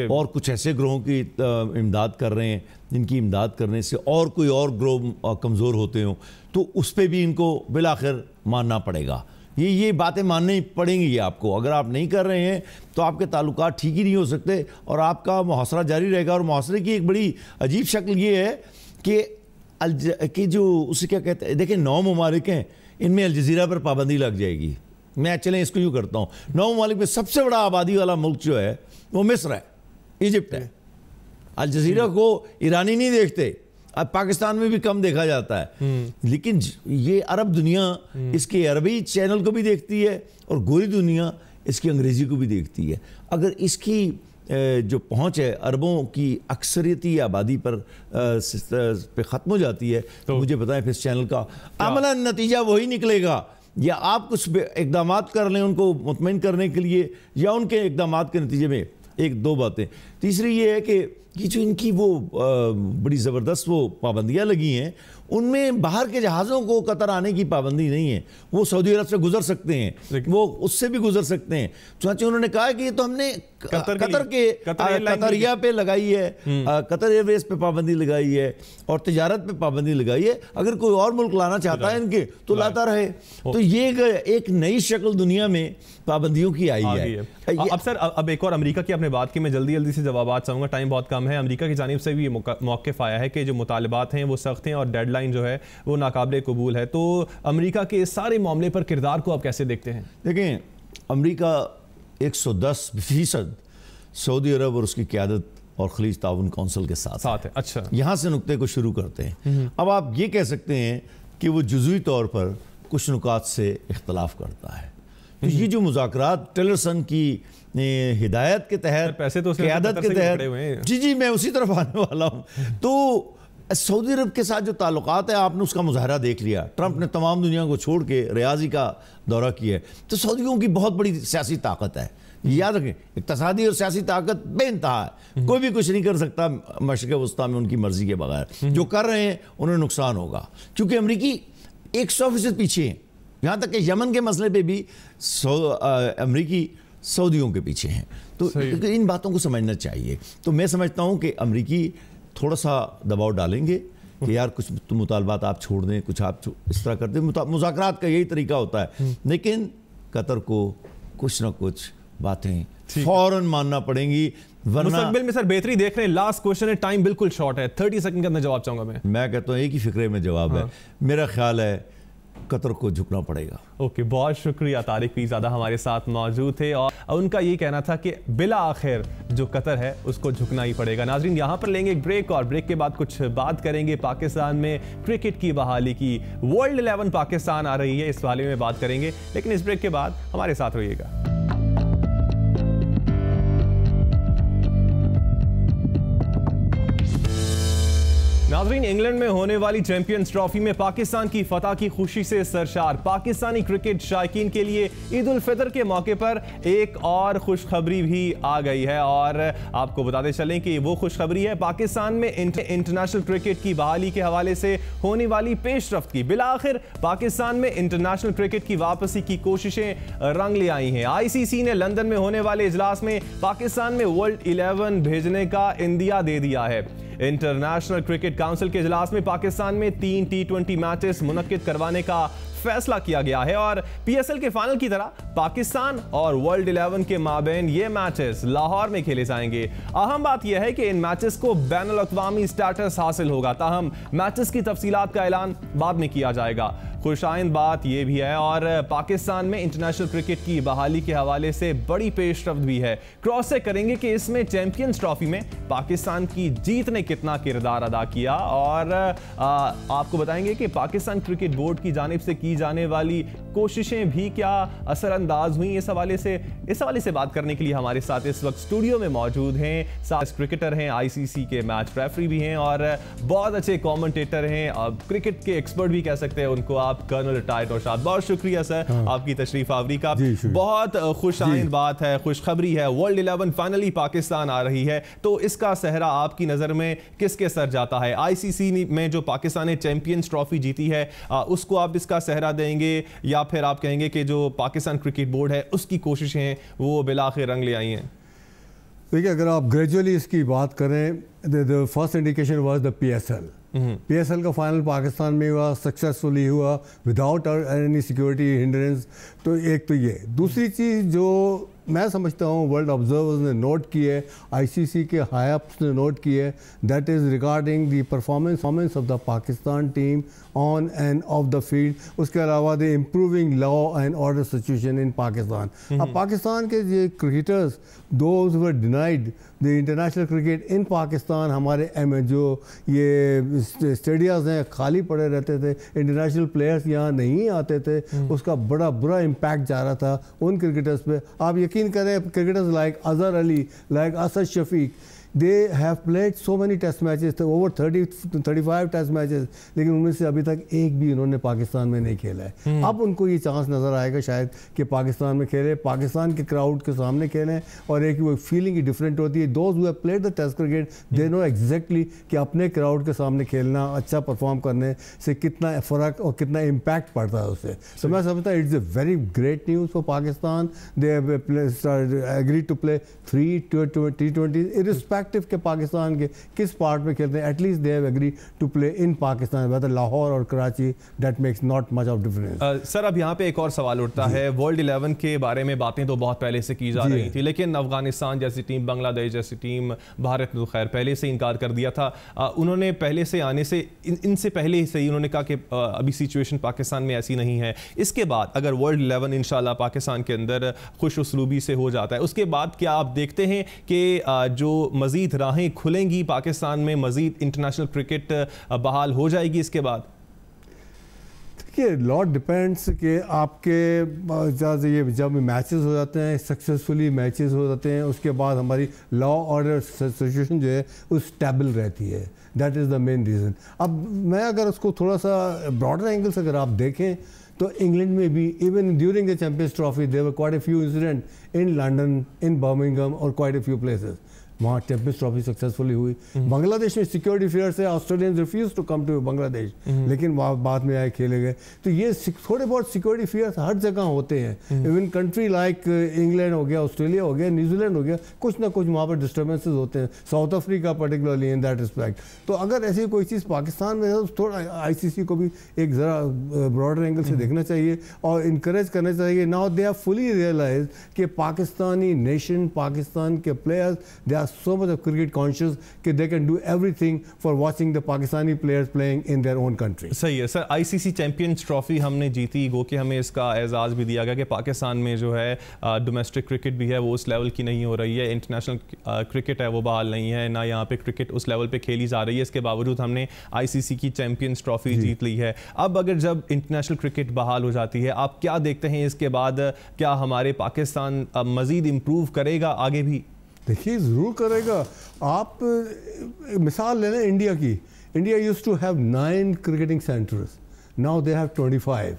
اور کچھ ایسے گروہوں کی امداد کر رہے ہیں جن کی امداد کرنے سے اور کوئی اور گروہ کمزور ہوتے ہوں، تو اس پہ بھی ان کو بالآخر ماننا پڑے گا۔ یہ باتیں ماننی پڑیں گی آپ کو، اگر آپ نہیں کر رہے ہیں تو آپ کے تعلقات ٹھیک ہی نہیں ہو سکتے اور آپ کا محاصرہ جاری رہے گا۔ اور محاصرے کی ایک بڑی عجیب شکل یہ ہے کہ جو اسے کیا کہتے ہیں، دیکھیں 9 ممالک ہیں، ان میں الجزیرہ پر پابندی لگ جائے گی۔ میں چلیں اس کو یوں کرتا ہوں، 9 ممالک میں سب سے بڑا آبادی والا ملک جو ہے وہ مصر ہے، ایجپٹ ہے۔ الجزیرہ کو ایرانی نہیں دیکھتے، اب پاکستان میں بھی کم دیکھا جاتا ہے، لیکن یہ عرب دنیا اس کے عربی چینل کو بھی دیکھتی ہے اور گوری دنیا اس کی انگریزی کو بھی دیکھتی ہے۔ اگر اس کی جو پہنچ ہے عربوں کی اکثریتی آبادی پر پہ ختم ہو جاتی ہے تو مجھے بتائیں پھر اس چینل کا عملاً نتیجہ وہی نکلے گا، یا آپ کچھ اقدامات کر لیں ان کو مطمئن کرنے کے لیے، یا ان کے اقدامات کے نتیجے میں ایک دو باتیں۔ تیسری یہ ہے کہ جو ان کی وہ بڑی زبردست وہ پابندیاں لگی ہیں، ان میں باہر کے جہازوں کو قطر آنے کی پابندی نہیں ہے، وہ سعودی عرب سے گزر سکتے ہیں، وہ اس سے بھی گزر سکتے ہیں۔ چنانچہ انہوں نے کہا کہ یہ تو ہم نے قطریہ پہ لگائی ہے، قطر ایئر ویز پہ پابندی لگائی ہے اور تجارت پہ پابندی لگائی ہے، اگر کوئی اور ملک لانا چاہتا ہے ان کے تو لاتا رہے۔ تو یہ ایک نئی شکل دنیا میں پابندیوں کی آئی ہے۔ اب سر اب ایک اور امریکہ کی آپ نے بات کی، میں جلدی سے جوابات چاہوں گا، ٹائم بہت کم ہے۔ امریکہ کی جانب سے بھی یہ موقف آیا ہے کہ جو مطالبات ہیں وہ سخت ہیں اور ڈیڈ لائن جو ہے وہ ناقابل قبول ہے، تو امریکہ کے اس سارے معاملے پر کردار کو آپ کیسے دیکھتے ہیں؟ دیکھیں، امریکہ 110% سعودی عرب اور اس کی قیادت اور خلیج تعاون کونسل کے ساتھ ہے۔ اچھا، یہاں سے نقطے کو شروع کرتے ہیں۔ اب آپ یہ کہہ سکتے ہیں کہ وہ جزوی طور پر کچھ نکات سے اختلاف کرتا ہے، تو یہ جو مذاکرات ٹیلرسن کی ہدایت کے تحت، قیادت کے تحت، جی میں اسی طرف آنے والا ہوں، تو سعودی عرب کے ساتھ جو تعلقات ہیں آپ نے اس کا مظاہرہ دیکھ لیا۔ ٹرمپ نے تمام دنیا کو چھوڑ کے ریاضی کا دورہ کیا ہے، تو سعودیوں کی بہت بڑی سیاسی طاقت ہے، یاد رکھیں، اقتصادی اور سیاسی طاقت بے انتہا ہے، کوئی بھی کچھ نہیں کر سکتا مشرق وسطیٰ میں ان کی مرضی کے بغیر۔ جو کر رہے ہیں انہیں نقصان ہوگا، کیونکہ امریکی 100% پیچھے ہیں، یہاں تک کہ یمن کے مسئلے پہ بھی امریکی سعودیوں کے پیچھے ہیں، تو ان باتوں کو سمجھنا چاہیے۔ تو میں سمجھتا ہوں کہ امریکی تھوڑا سا دباؤ ڈالیں گے کہ یار کچھ مطالبات آپ چھوڑ دیں، کچھ آپ اس طرح کر دیں، مذاکرات کا یہی طریقہ ہوتا ہے، لیکن قطر کو کچھ نہ کچھ باتیں فوراً ماننا پڑیں گی، ورنہ مستقبل میں سر بہتری دیکھ رہے ہیں۔ لاسٹ کوشچن ہے، ٹائم بالکل شارٹ ہے، 30 سیکنڈ کے اندر جواب چاہوں گا میں کہتا ہوں ایک ہی فکرے میں جواب ہے، میرا خیال ہے قطر کو جھکنا پڑے گا۔ اوکے، بہت شکریہ، طارق پیرزادہ ہمارے ساتھ موجود تھے اور ان کا یہ کہنا تھا کہ بالآخر جو قطر ہے اس کو جھکنا ہی پڑے گا۔ ناظرین، یہاں پر لیں گے ایک بریک اور بریک کے بعد کچھ بات کریں گے پاکستان میں کرکٹ کی بحالی کی۔ ورلڈ 11 پاکستان آ رہی ہے، اس حوالے میں بات کریں گے، لیکن اس بریک کے بعد ہمارے ساتھ رہیے گا۔ ناظرین، انگلینڈ میں ہونے والی چیمپئنز ٹرافی میں پاکستان کی فتح کی خوشی سے سرشار پاکستانی کرکٹ شائقین کے لیے عید الفطر کے موقع پر ایک اور خوشخبری بھی آ گئی ہے، اور آپ کو بتاتے چلیں کہ وہ خوشخبری ہے پاکستان میں انٹرنیشنل کرکٹ کی بحالی کے حوالے سے ہونے والی پیش رفت کی۔ بالآخر پاکستان میں انٹرنیشنل کرکٹ کی واپسی کی کوششیں رنگ لے آئی ہیں۔ آئی سی سی نے لندن میں ہونے والے اجلاس میں پاکستان میں ورلڈ 11 بھیجنے کا اندیا دے دیا ہے۔ انٹرنیشنل کرکٹ کونسل کے اجلاس میں پاکستان میں 3 T20 میچز منعقد کروانے کا फैसला किया गया है और PSL के फाइनल की तरह पाकिस्तान और वर्ल्ड 11 के माबैन ये मैचेस लाहौर में खेले जाएंगे। अहम बात यह है कि इन मैचेस को बैनुल अक़वामी स्टेटस हासिल होगा, ताहम मैचेस की तफसीलात का ऐलान बाद में किया जाएगा। खुशाइंद बात यह भी है और पाकिस्तान में इंटरनेशनल क्रिकेट की बहाली के हवाले से बड़ी पेशरफ्त भी है। क्रॉस चेक करेंगे कि इसमें चैंपियंस ट्रॉफी में पाकिस्तान की जीत ने कितना किरदार अदा किया और आपको बताएंगे कि पाकिस्तान क्रिकेट बोर्ड की जानिब से की जाने वाली कोशिशें भी क्या असरअंदाज हुई। इस हवाले से बात करने के लिए हमारे साथ इस वक्त स्टूडियो में मौजूद हैं साथ क्रिकेटर हैं, ICC के मैच रेफरी भी हैं और बहुत अच्छे कमेंटेटर हैं, क्रिकेट के एक्सपर्ट भी कह सकते हैं उनको आप, कर्नल रिटायर्ड नौशाद। बहुत शुक्रिया सर आपकी तशरीफ आवरी का। बहुत खुशाइंद बात है, खुशखबरी है, वर्ल्ड 11 फाइनली पाकिस्तान आ रही है, तो इसका सहरा आपकी नजर में किसके सर जाता है? ICC में जो पाकिस्तान ने चैंपियंस ट्रॉफी जीती है उसको आप इसका सहरा देंगे या फिर आप कहेंगे कि जो पाकिस्तान क्रिकेट बोर्ड है उसकी कोशिशें हैं वो बिलाखिर रंग ले आई हैं? देखिए, अगर आप ग्रेजुअली इसकी बात करें, the first indication was the PSL का फाइनल पाकिस्तान में हुआ, सक्सेसफुली हुआ विदाउट एनी सिक्योरिटी हिंड्रेंस। तो एक तो ये, दूसरी चीज़ जो मैं समझता हूँ वर्ल्ड ऑब्जर्वर्स ने नोट की है, ICC के हाई अप्स ने नोट की है, that is regarding the performance of the Pakistan team on end of the field. उसके अलावा the improving law and order situation in Pakistan. अब पाकिस्तान के जो cricketers those were denied the international cricket in Pakistan, हमारे जो ये स्टेडियम्स हैं खाली पड़े रहते थे, इंटरनेशनल प्लेयर्स यहाँ नहीं आते थे, उसका बड़ा बुरा इम्पैक्ट जा रहा था उन क्रिकेटर्स पे। आप यकीन करें, cricketers like Azhar Ali, like Asad Shafiq, they have played so many test matches, over 30-35 test matches, लेकिन उनमें से अभी तक एक भी उन्होंने पाकिस्तान में नहीं खेला है। अब उनको ये चांस नज़र आएगा शायद कि पाकिस्तान में खेले, पाकिस्तान के क्राउड के सामने खेलें, और एक वो फीलिंग ही डिफरेंट होती है। Those who have played the test cricket they know exactly कि अपने क्राउड के सामने खेलना, अच्छा परफॉर्म करने से कितना फ़र्क और कितना इम्पैक्ट पड़ता है उससे। तो मैं समझता हूँ it's a very great news for Pakistan. They have agreed to play 3 T20 irrespective के पाकिस्तान के किस पार्ट में खेलते हैं, at least they have agreed to play in Pakistan, whether Lahore और Karachi, that makes not much of difference. Sir, अब यहाँ पे एक और सवाल उठता है, वर्ल्ड 11 के बारे में बातें तो बहुत पहले से की जा रही थी, लेकिन अफगानिस्तान जैसी टीम, बांग्लादेश जैसी टीम, भारत ने तो खैर पहले से इनकार कर दिया था। उन्होंने पहले से आने से इनसे पहले से ही उन्होंने कहा कि अभी सिचुएशन पाकिस्तान में ऐसी नहीं है। इसके बाद अगर वर्ल्ड 11 इंशाल्लाह पाकिस्तान के अंदर खुश उसलूबी से हो जाता है, उसके बाद क्या आप देखते हैं कि जो मजीद राहें खुलेंगी पाकिस्तान में, मजीद इंटरनेशनल क्रिकेट बहाल हो जाएगी इसके बाद? देखिए, लॉट डिपेंड्स कि आपके ये जब मैचेस हो जाते हैं, सक्सेसफुली मैचेस हो जाते हैं, उसके बाद हमारी लॉ ऑर्डर सिचुएशन जो है वो स्टेबल रहती है। That is the main reason. अब मैं अगर उसको थोड़ा सा ब्रॉडर एंगल से अगर आप देखें तो इंग्लैंड में भी even during the champions trophy there were quite a few incident in London, in Birmingham और क्वाइट अ फ्यू प्लेसेस, वहाँ चैंपियंस ट्रॉफी सक्सेसफुली हुई। बांग्लादेश में सिक्योरिटी फेयर से Australians refuse to come to Bangladesh, लेकिन बाद में आए खेले गए। तो ये थोड़े बहुत सिक्योरिटी फेयर्स हर जगह होते हैं। इवन कंट्री लाइक इंग्लैंड हो गया, ऑस्ट्रेलिया हो गया, न्यूजीलैंड हो गया, कुछ ना कुछ वहाँ पर डिस्टर्बेंसेज होते हैं, south Africa particularly in that respect. तो अगर ऐसी कोई चीज़ पाकिस्तान में है तो थोड़ा ICC को भी एक ज़रा ब्रॉडर एंगल से देखना चाहिए और इनकरेज करना चाहिए। Now they have fully realise कि पाकिस्तानी नेशन, पाकिस्तान के players, they are so much of cricket conscious कि they can do everything for watching the Pakistani players playing in their own country। सही है सर। ICC चैंपियंस ट्रॉफी हमने जीती, गो कि हमें इसका एजाज़ भी दिया गया कि पाकिस्तान में जो है डोमेस्टिक क्रिकेट भी है वो उस लेवल की नहीं हो रही है, इंटरनेशनल क्रिकेट है वो बहाल नहीं है, ना यहाँ पे क्रिकेट उस लेवल पे खेली जा रही है। इसके बावजूद हमने ICC की चैंपियंस ट्रॉफी जीत ली है। अब अगर जब इंटरनेशनल क्रिकेट बहाल हो जाती है, आप क्या देखते हैं इसके बाद, क्या हमारे पाकिस्तान मज़ीद इम्प्रूव करेगा आगे भी? देखिए, ज़रूर करेगा। आप मिसाल ले लें इंडिया की। India used to have 9 cricketing centres, now they have 25,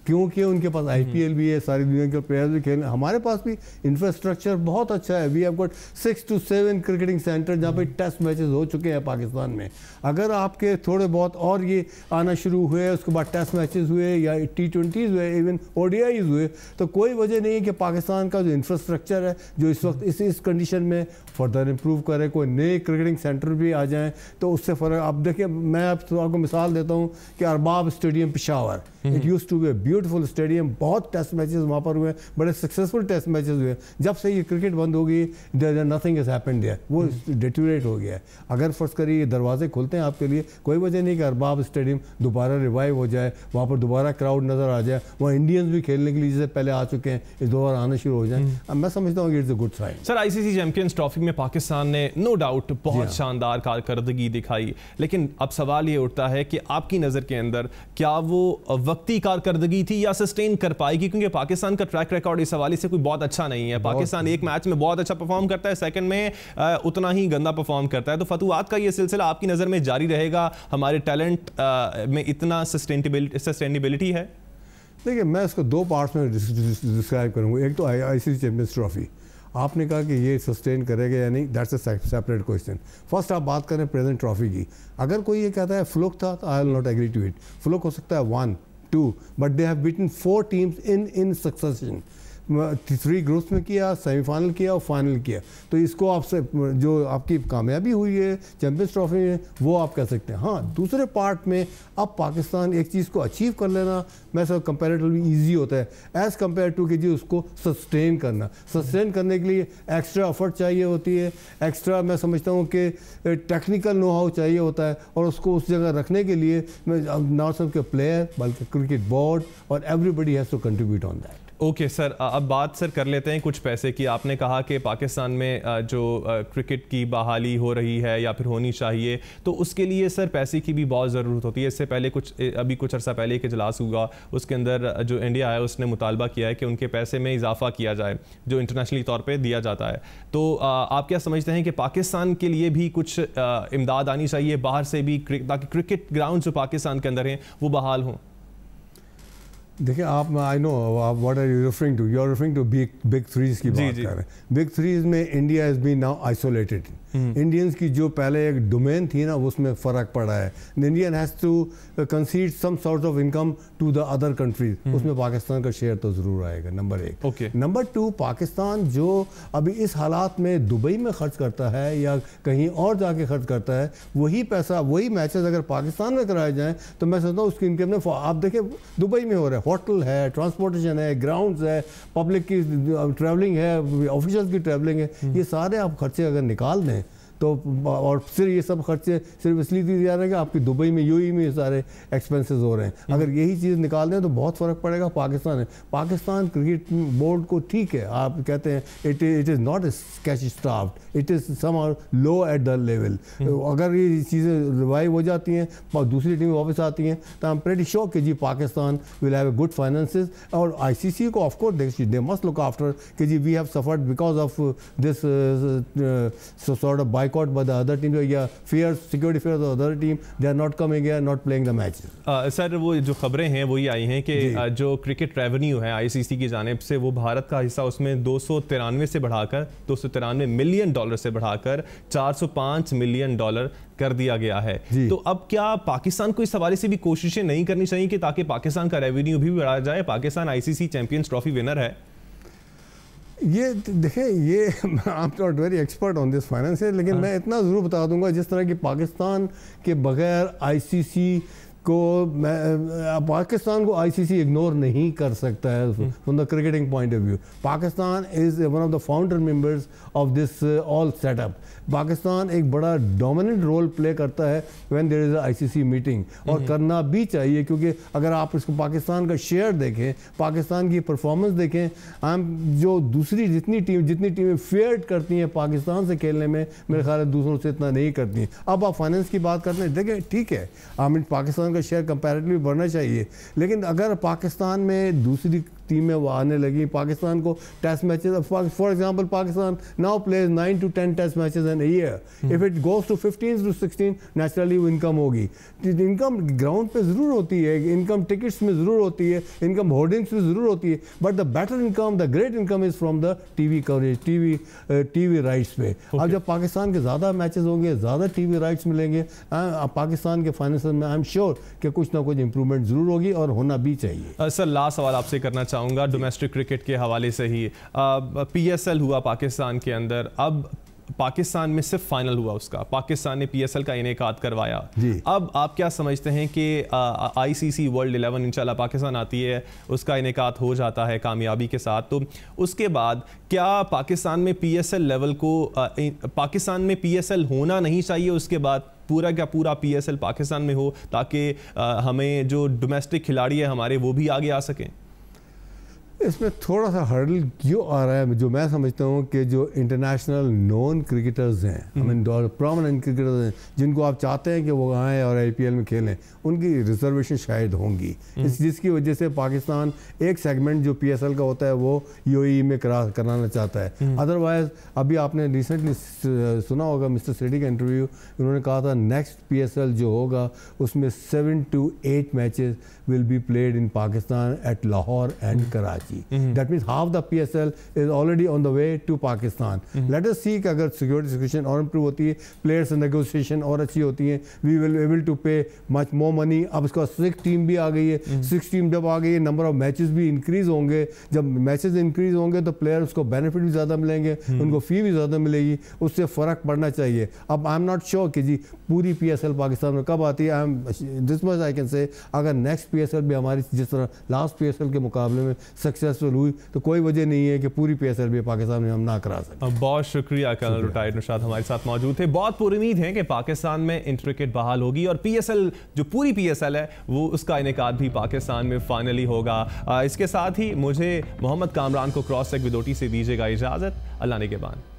क्योंकि उनके पास IPL भी है, सारी दुनिया के प्लेयर्स भी खेलने। हमारे पास भी इंफ्रास्ट्रक्चर बहुत अच्छा है। We have got 6 to 7 cricketing centre जहाँ पे टेस्ट मैचेस हो चुके हैं पाकिस्तान में। अगर आपके थोड़े बहुत और ये आना शुरू हुए, उसके बाद टेस्ट मैचेस हुए या T20s हुए, इवन ODIs हुए, तो कोई वजह नहीं है कि पाकिस्तान का जो इंफ्रास्ट्रक्चर है जो इस वक्त इस कंडीशन में फर्दर इम्प्रूव करे, कोई नए क्रिकेटिंग सेंटर भी आ जाएँ तो उससे फ़र्क। आप देखिए, मैं आपको मिसाल देता हूँ कि Arbab stadium Peshawar, It used to be a beautiful stadium. बहुत टेस्ट मैचेस वहाँ पर हुए, बड़े सक्सेसफुल टेस्ट मैचेस हुए. जब से ये क्रिकेट बंद हो गई, नथिंग हैज हैपेंड देयर. वो डिटोरेट हो गया है. अगर फर्ज करिए दरवाजे खुलते हैं आपके लिए, कोई वजह नहीं कि अरबाब स्टेडियम दोबारा रिवाइव हो जाए, वहाँ पर दोबारा क्राउड नज़र आ जाए, वहाँ इंडियंस भी खेलने के लिए जैसे पहले आ चुके हैं इस दोबारा आना शुरू हो जाए. मैं समझता हूँ कि it's a good sign. Sir, ICC champions trophy में पाकिस्तान ने नो डाउट बहुत शानदार कारकर्दगी दिखाई, लेकिन अब सवाल ये उठता है कि आपकी नज़र के अंदर क्या वो वक्ती कारकर्दगी थी या सस्टेन कर पाएगी, क्योंकि पाकिस्तान का ट्रैक रिकॉर्ड इस हवाले से कोई बहुत अच्छा नहीं है. पाकिस्तान एक मैच में बहुत अच्छा परफॉर्म करता है, सेकंड में उतना ही गंदा परफॉर्म करता है. तो फतुआत का ये सिलसिला आपकी नज़र में जारी रहेगा? हमारे टैलेंट में इतना सस्टेनेबिलिटी है? देखिए, मैं इसको दो पार्ट्स में डिस्क्राइब करूँगा. एक तो आईसीसी चैंपियंस ट्रॉफी, आपने कहा कि ये सस्टेन करेगा या नहीं, that's a separate question. First आप बात करें प्रेजेंट ट्रॉफी की. अगर कोई ये कहता है फ्लुक था, तो I will not agree to it. Fluke हो सकता है 1, 2, but they have beaten 4 teams in succession. 3 groups में किया, सेमीफाइनल किया और फाइनल किया. तो इसको आपसे जो आपकी कामयाबी हुई है चैंपियंस ट्रॉफी में, वो आप कह सकते हैं. हाँ, दूसरे पार्ट में अब पाकिस्तान एक चीज़ को अचीव कर लेना मैं सब कंपेरेटिवली ईजी होता है एज़ कम्पेयर टू कि जी उसको सस्टेन करना. सस्टेन करने के लिए एक्स्ट्रा एफर्ट चाहिए होती है, एक्स्ट्रा मैं समझता हूँ कि टेक्निकल नो हाउ चाहिए होता है, और उसको उस जगह रखने के लिए नॉट सिर्फ के प्लेयर बल्कि क्रिकेट बोर्ड और everybody has to contribute on that. Okay sir, अब बात सर कर लेते हैं कुछ पैसे की. आपने कहा कि पाकिस्तान में जो क्रिकेट की बहाली हो रही है या फिर होनी चाहिए, तो उसके लिए सर पैसे की भी बहुत ज़रूरत होती है. इससे पहले अभी कुछ अर्सा पहले एक इजलास हुआ, उसके अंदर जो इंडिया है उसने मुतालबा किया है कि उनके पैसे में इजाफा किया जाए जो इंटरनेशनली तौर पर दिया जाता है. तो आप क्या समझते हैं कि पाकिस्तान के लिए भी कुछ इमदाद आनी चाहिए बाहर से भी, ताकि क्रिकेट ग्राउंड जो पाकिस्तान के अंदर हैं वो बहाल हों? देखिए, आप I know what are you referring to. You are referring to big threes की बात कर रहे हैं. बिग थ्रीज में India has been now isolated. Indians की जो पहले एक डोमेन थी ना, उसमें फ़र्क पड़ा है. Indian has to concede some sort of income to the other countries. उसमें पाकिस्तान का शेयर तो ज़रूर आएगा, नंबर 1. नंबर 2, पाकिस्तान जो अभी इस हालात में दुबई में खर्च करता है या कहीं और जाके खर्च करता है, वही पैसा वही मैचेस अगर पाकिस्तान में कराए जाएँ तो मैं समझता हूँ उसकी इनकम में, आप देखिए दुबई में हो रहा है, होटल है, ट्रांसपोर्टेशन है, ग्राउंड्स है, पब्लिक की ट्रैवलिंग है, ऑफिशियल्स की ट्रैवलिंग है, ये सारे आप खर्चे अगर निकाल दें तो, और सिर्फ ये सब खर्चे सिर्फ इसलिए दिए जा रहे हैं कि आपकी दुबई में यूएई में ये सारे एक्सपेंसेस हो रहे हैं. अगर यही चीज़ निकाल दें तो बहुत फ़र्क पड़ेगा. पाकिस्तान क्रिकेट बोर्ड को ठीक है, आप कहते हैं it is not cash staffed, it is somehow low at the level. अगर ये चीज़ें रिवाइव हो जाती हैं और दूसरी टीमें वापस आती हैं तो आई एम प्रेटी श्योर कि जी Pakistan will have a good finances. और आईसीसी को of course they must look after कि जी we have suffered because of this sort of boycott by the other team, या fears, security fears of the other team, they are not coming here, not playing the matches. Sir, वो जो खबरें हैं वही आई हैं कि जो क्रिकेट रेवेन्यू है आईसीसी की जानिब से, वो भारत का हिस्सा उसमें 293 से बढ़ाकर $293 मिलियन से बढ़ाकर $405 मिलियन कर दिया गया है. तो अब क्या पाकिस्तान को इस हवाले से भी कोशिशें नहीं करनी चाहिए कि ताकि पाकिस्तान का रेवेन्यू भी बढ़ाया जाए? Pakistan ICC champions trophy winner है. ये देखें, ये I am not very expert on this finance, लेकिन मैं इतना ज़रूर बता दूंगा, जिस तरह कि पाकिस्तान के बगैर आईसीसी को, पाकिस्तान को आईसीसी इग्नोर नहीं कर सकता है from the cricketing point of view. Pakistan is one of the founder members of this all setup. Pakistan एक बड़ा डोमिनेंट रोल प्ले करता है when there is a ICC meeting, और करना भी चाहिए, क्योंकि अगर आप इसको पाकिस्तान का शेयर देखें, पाकिस्तान की परफॉर्मेंस देखें, हम जो दूसरी जितनी टीमें फेयर करती हैं पाकिस्तान से खेलने में, मेरे ख्याल है दूसरों से इतना नहीं करती हैं. अब आप फाइनेंस की बात करते हैं, देखें ठीक है, पाकिस्तान का शेयर कंपैरेटिवली बढ़ना चाहिए, लेकिन अगर पाकिस्तान में दूसरी टीमें वो आने लगी, पाकिस्तान को test matches, for example Pakistan now plays 9 to 10 test matches in a year. If it goes to 15 to 16, naturally वो इनकम होगी. इनकम ग्राउंड पे ज़रूर होती है, इनकम टिकट्स में ज़रूर होती है, इनकम होर्डिंग्स में ज़रूर होती है, but the better income, the great income is from the TV coverage, TV rights पे. अब जब पाकिस्तान के ज़्यादा मैचेस होंगे, ज़्यादा टीवी राइट्स मिलेंगे, पाकिस्तान के फाइनेंस में आई एम श्योर कि कुछ ना कुछ इंप्रूवमेंट ज़रूर होगी और होना भी चाहिए. सर, लास्ट सवाल आपसे करना चाहूँगा डोमेस्टिक क्रिकेट के हवाले से ही. पीएसएल हुआ पाकिस्तान के अंदर, अब پاکستان میں صرف فائنل ہوا اس کا, پاکستان نے PSL کا انعقاد کروایا. اب آپ کیا سمجھتے ہیں کہ ICC ورلڈ 11 انشاءاللہ پاکستان آتی ہے, اس کا انعقاد ہو جاتا ہے کامیابی کے ساتھ, تو اس کے بعد کیا پاکستان میں PSL لیول کو, پاکستان میں PSL ہونا نہیں چاہیے اس کے بعد پورا کا پورا PSL پاکستان میں ہو, تاکہ ہمیں جو ڈومیسٹک کھلاڑی ہے ہمارے وہ بھی آگے آ سکیں؟ اس میں تھوڑا سا ہرڈل کیوں آ رہا ہے, جو میں سمجھتا ہوں کہ جو انٹرنیشنل نون کرکٹرز ہیں, پرومیننٹ کرکٹرز ہیں, جن کو آپ چاہتے ہیں کہ وہ آئیں اور IPL میں کھیلیں, ان کی ریزرویشن شاید ہوں گی, جس کی وجہ سے پاکستان ایک سیگمنٹ جو PSL کا ہوتا ہے وہ UAE میں کرانا چاہتا ہے. ادروائز ابھی آپ نے ریسنٹلی سنا ہوگا مسٹر سیٹی کا انٹرویو, انہوں نے کہا تھا نیکسٹ PSL جو ہوگا اس میں 7 to 8 matches will be played in Pakistan at Lahore and Karachi. That means half the PSL is already on the way to Pakistan. Let us see کہ اگر security situation اور improve ہوتی ہے, players negotiation اور اچھی ہوتی ہیں, we will be able to pay much more money. اب اس کا 6 ٹیم بھی آ گئی ہے, 6 ٹیم جب آ گئی ہے, نمبر آف میچز بھی انکریز ہوں گے, جب میچز انکریز ہوں گے تو پلیئرس کو بینیفٹ بھی زیادہ ملیں گے, ان کو فی بھی زیادہ ملے گی, اس سے فرق پڑنا چاہیے. اب آئی ایم ناٹ شیور کہ جی پوری PSL پاکستان میں کب آتی ہے. دس مچ آئی کین سے اگر نیکسٹ PSL بھی ہماری جس طرح لاسٹ PSL کے مقابلے میں سکسیسفل ہوئی تو کوئی وجہ نہیں ہے کہ پوری PSL بھی پاکستان میں ہم نہ کرا سکیں. بہت شکریہ کرنل ریٹائرڈ نشاط ہمارے ساتھ موجود تھے. بہت پر امید ہے کہ پاکستان میں انٹر کرکٹ بحال ہوگی اور PSL جو پوری PSL ہے وہ اس کا انعقاد بھی پاکستان میں فائنلی ہوگا. اس کے ساتھ ہی مجھے محمد کامران کو کراس ٹیک ود OT سے دیجیے گا اجازت. اللہ نگہبان.